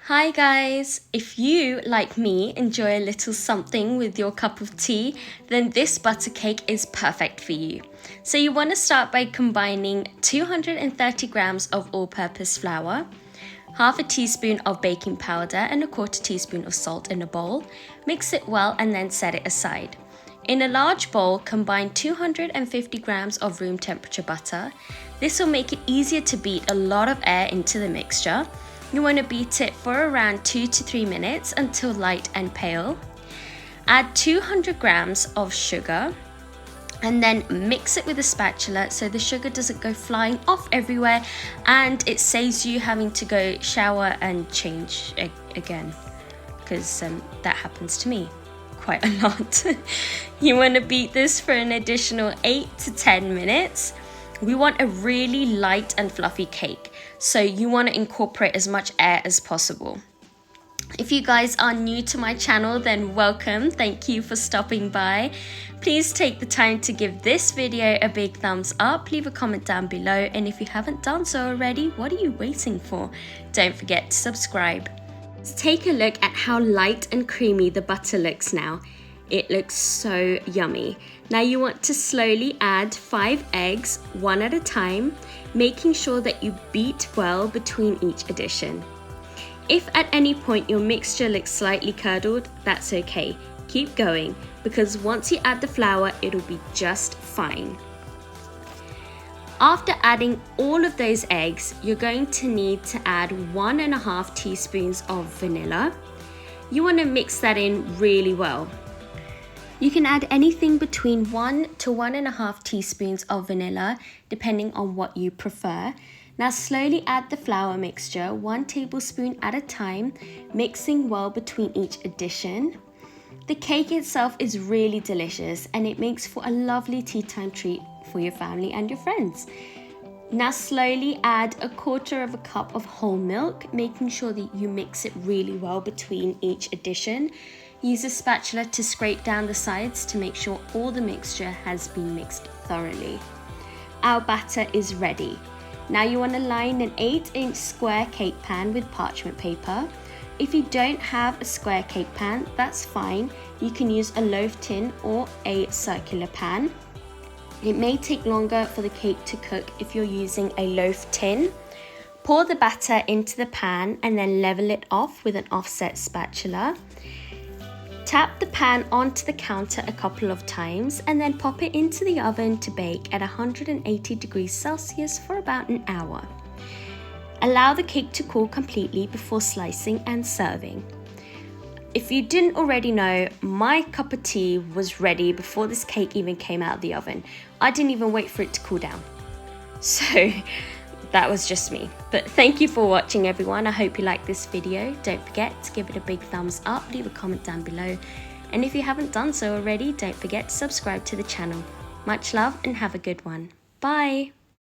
Hi guys! If you, like me, enjoy a little something with your cup of tea, then this butter cake is perfect for you. So you want to start by combining 230 grams of all-purpose flour, half a teaspoon of baking powder and a quarter teaspoon of salt in a bowl. Mix it well and then set it aside. In a large bowl, combine 250 grams of room temperature butter. This will make it easier to beat a lot of air into the mixture. You want to beat it for around 2 to 3 minutes until light and pale. Add 200 grams of sugar and then mix it with a spatula so the sugar doesn't go flying off everywhere and it saves you having to go shower and change again, because that happens to me quite a lot. You want to beat this for an additional 8 to 10 minutes. We want a really light and fluffy cake, so you want to incorporate as much air as possible. If you guys are new to my channel, then welcome. Thank you for stopping by. Please take the time to give this video a big thumbs up, leave a comment down below, and if you haven't done so already, what are you waiting for? Don't forget to subscribe. Let's take a look at how light and creamy the butter looks now. It looks so yummy. Now you want to slowly add 5 eggs, one at a time, making sure that you beat well between each addition. If at any point your mixture looks slightly curdled, that's okay. Keep going, because once you add the flour, it'll be just fine. After adding all of those eggs, you're going to need to add 1.5 teaspoons of vanilla. You want to mix that in really well. You can add anything between 1 to 1.5 teaspoons of vanilla, depending on what you prefer. Now slowly add the flour mixture, 1 tablespoon at a time, mixing well between each addition. The cake itself is really delicious and it makes for a lovely tea time treat for your family and your friends. Now slowly add 1/4 cup of whole milk, making sure that you mix it really well between each addition. Use a spatula to scrape down the sides to make sure all the mixture has been mixed thoroughly. Our batter is ready. Now you want to line an 8-inch square cake pan with parchment paper. If you don't have a square cake pan, that's fine. You can use a loaf tin or a circular pan. It may take longer for the cake to cook if you're using a loaf tin. Pour the batter into the pan and then level it off with an offset spatula. Tap the pan onto the counter a couple of times and then pop it into the oven to bake at 180 degrees Celsius for about an hour. Allow the cake to cool completely before slicing and serving. If you didn't already know, my cup of tea was ready before this cake even came out of the oven. I didn't even wait for it to cool down. So that was just me. But thank you for watching, everyone. I hope you liked this video. Don't forget to give it a big thumbs up, leave a comment down below. And if you haven't done so already, don't forget to subscribe to the channel. Much love and have a good one. Bye.